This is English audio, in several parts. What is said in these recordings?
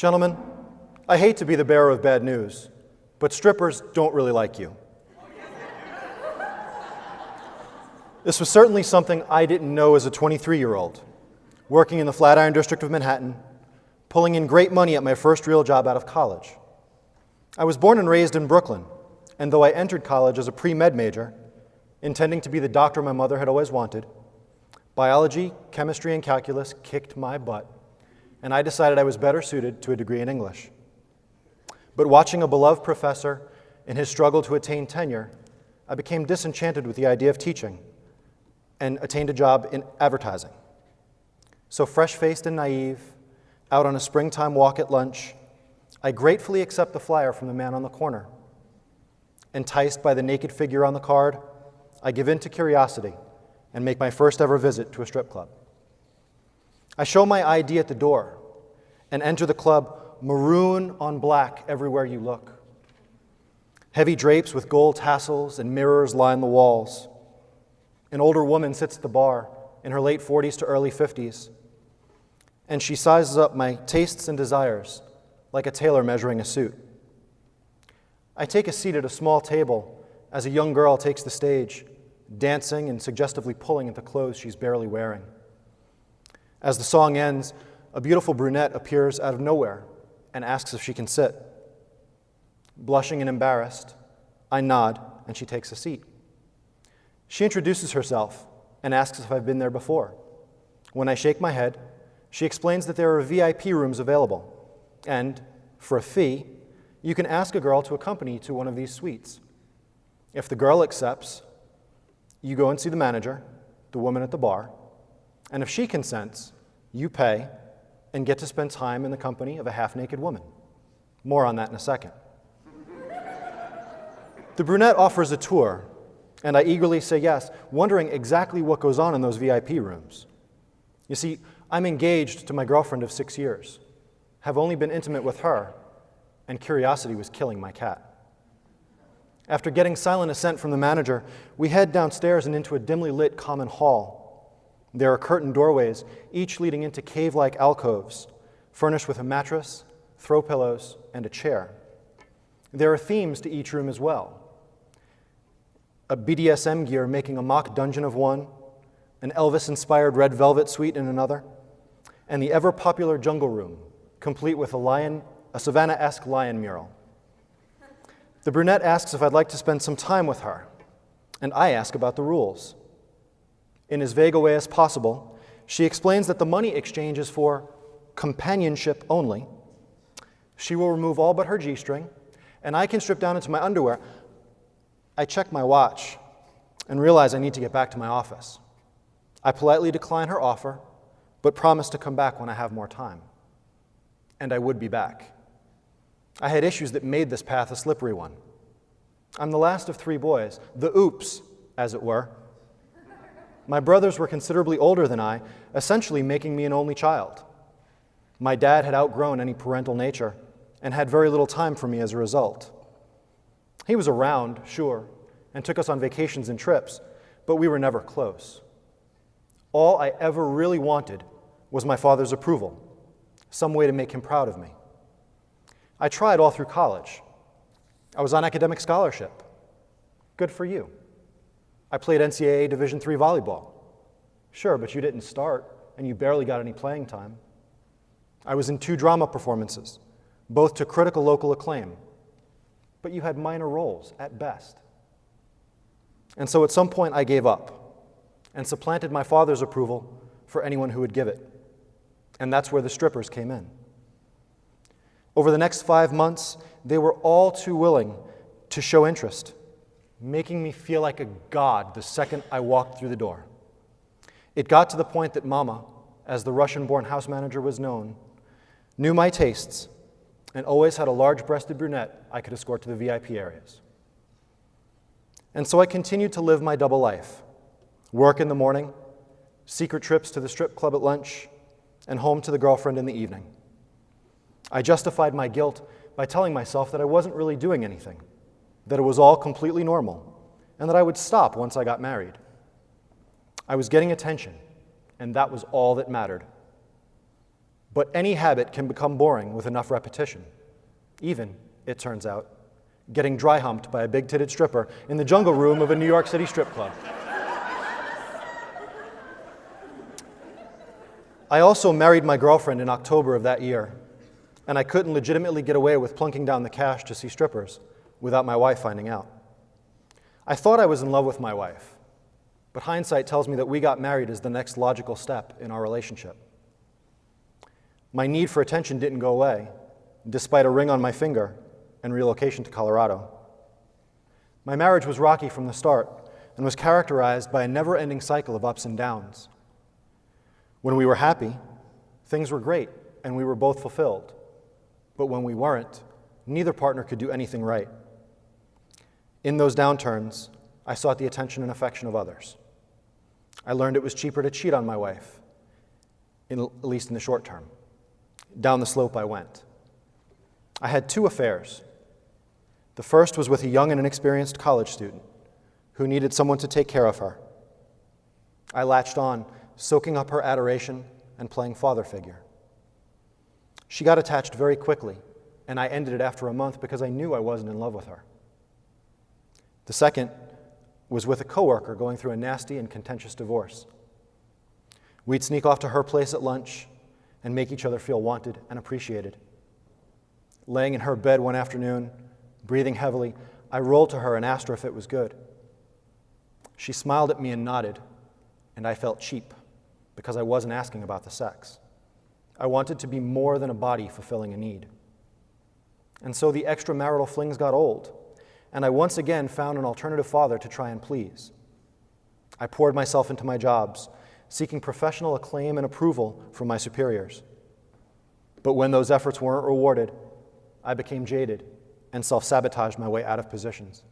Gentlemen, I hate to be the bearer of bad news, but strippers don't really like you. This was certainly something I didn't know as a 23-year-old, working in the Flatiron District of Manhattan, pulling in great money at my first real job out of college. I was born and raised in Brooklyn, and though I entered college as a pre-med major, intending to be the doctor my mother had always wanted, biology, chemistry, and calculus kicked my butt, and I decided I was better suited to a degree in English. But watching a beloved professor in his struggle to attain tenure, I became disenchanted with the idea of teaching and attained a job in advertising. So fresh-faced and naive, out on a springtime walk at lunch, I gratefully accept the flyer from the man on the corner. Enticed by the naked figure on the card, I give in to curiosity and make my first ever visit to a strip club. I show my ID at the door and enter the club maroon on black everywhere you look. Heavy drapes with gold tassels and mirrors line the walls. An older woman sits at the bar in her late 40s to early 50s, and she sizes up my tastes and desires like a tailor measuring a suit. I take a seat at a small table as a young girl takes the stage, dancing and suggestively pulling at the clothes she's barely wearing. As the song ends, a beautiful brunette appears out of nowhere and asks if she can sit. Blushing and embarrassed, I nod and she takes a seat. She introduces herself and asks if I've been there before. When I shake my head, she explains that there are VIP rooms available, and for a fee, you can ask a girl to accompany you to one of these suites. If the girl accepts, you go and see the manager, the woman at the bar, and if she consents, you pay and get to spend time in the company of a half-naked woman. More on that in a second. The brunette offers a tour, and I eagerly say yes, wondering exactly what goes on in those VIP rooms. You see, I'm engaged to my girlfriend of 6 years, have only been intimate with her, and curiosity was killing my cat. After getting silent assent from the manager, we head downstairs and into a dimly lit common hall. There are curtained doorways, each leading into cave-like alcoves, furnished with a mattress, throw pillows, and a chair. There are themes to each room as well. A BDSM gear making a mock dungeon of one, an Elvis-inspired red velvet suite in another, and the ever-popular jungle room, complete with a Savannah-esque lion mural. The brunette asks if I'd like to spend some time with her, and I ask about the rules. In as vague a way as possible, she explains that the money exchange is for companionship only. She will remove all but her G-string, and I can strip down into my underwear. I check my watch and realize I need to get back to my office. I politely decline her offer, but promise to come back when I have more time. And I would be back. I had issues that made this path a slippery one. I'm the last of 3 boys, the oops, as it were. My brothers were considerably older than I, essentially making me an only child. My dad had outgrown any parental nature and had very little time for me as a result. He was around, sure, and took us on vacations and trips, but we were never close. All I ever really wanted was my father's approval, some way to make him proud of me. I tried all through college. I was on academic scholarship. Good for you. I played NCAA Division III volleyball. Sure, but you didn't start, and you barely got any playing time. I was in 2 drama performances, both to critical local acclaim, but you had minor roles at best. And so at some point I gave up and supplanted my father's approval for anyone who would give it. And that's where the strippers came in. Over the next 5 months, they were all too willing to show interest, making me feel like a god the second I walked through the door. It got to the point that Mama, as the Russian-born house manager was known, knew my tastes and always had a large-breasted brunette I could escort to the VIP areas. And so I continued to live my double life, work in the morning, secret trips to the strip club at lunch, and home to the girlfriend in the evening. I justified my guilt by telling myself that I wasn't really doing anything, that it was all completely normal, and that I would stop once I got married. I was getting attention, and that was all that mattered. But any habit can become boring with enough repetition. Even, it turns out, getting dry humped by a big-titted stripper in the jungle room of a New York City strip club. I also married my girlfriend in October of that year, and I couldn't legitimately get away with plunking down the cash to see strippers without my wife finding out. I thought I was in love with my wife, but hindsight tells me that we got married as the next logical step in our relationship. My need for attention didn't go away, despite a ring on my finger and relocation to Colorado. My marriage was rocky from the start and was characterized by a never-ending cycle of ups and downs. When we were happy, things were great and we were both fulfilled. But when we weren't, neither partner could do anything right. In those downturns, I sought the attention and affection of others. I learned it was cheaper to cheat on my wife, at least in the short term. Down the slope I went. I had 2 affairs. The first was with a young and inexperienced college student who needed someone to take care of her. I latched on, soaking up her adoration and playing father figure. She got attached very quickly, and I ended it after a month because I knew I wasn't in love with her. The second was with a coworker going through a nasty and contentious divorce. We'd sneak off to her place at lunch and make each other feel wanted and appreciated. Laying in her bed one afternoon, breathing heavily, I rolled to her and asked her if it was good. She smiled at me and nodded, and I felt cheap because I wasn't asking about the sex. I wanted to be more than a body fulfilling a need. And so the extramarital flings got old, and I once again found an alternative father to try and please. I poured myself into my jobs, seeking professional acclaim and approval from my superiors. But when those efforts weren't rewarded, I became jaded and self-sabotaged my way out of positions.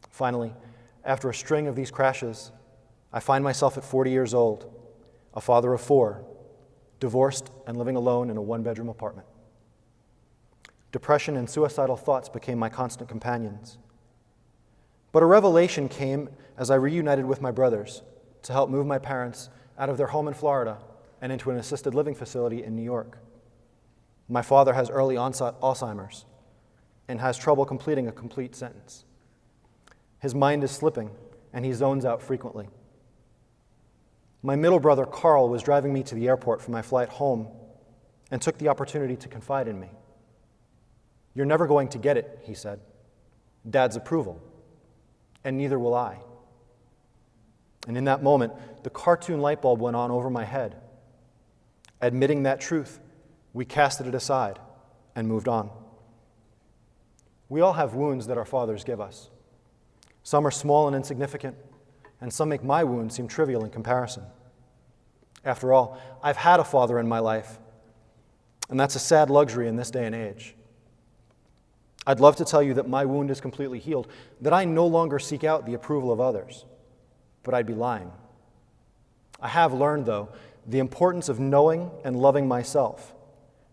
Finally, after a string of these crashes, I find myself at 40 years old, a father of 4, divorced and living alone in a 1-bedroom apartment. Depression and suicidal thoughts became my constant companions. But a revelation came as I reunited with my brothers to help move my parents out of their home in Florida and into an assisted living facility in New York. My father has early onset Alzheimer's and has trouble completing a complete sentence. His mind is slipping, and he zones out frequently. My middle brother, Carl, was driving me to the airport for my flight home and took the opportunity to confide in me. "You're never going to get it," he said. "Dad's approval, and neither will I." And in that moment, the cartoon light bulb went on over my head. Admitting that truth, we casted it aside and moved on. We all have wounds that our fathers give us. Some are small and insignificant, and some make my wounds seem trivial in comparison. After all, I've had a father in my life, and that's a sad luxury in this day and age. I'd love to tell you that my wound is completely healed, that I no longer seek out the approval of others, but I'd be lying. I have learned, though, the importance of knowing and loving myself,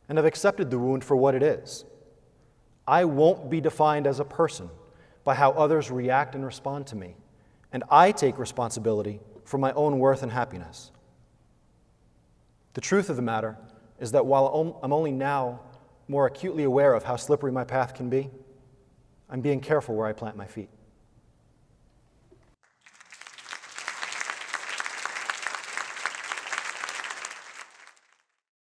and have accepted the wound for what it is. I won't be defined as a person by how others react and respond to me, and I take responsibility for my own worth and happiness. The truth of the matter is that while I'm only now more acutely aware of how slippery my path can be, I'm being careful where I plant my feet.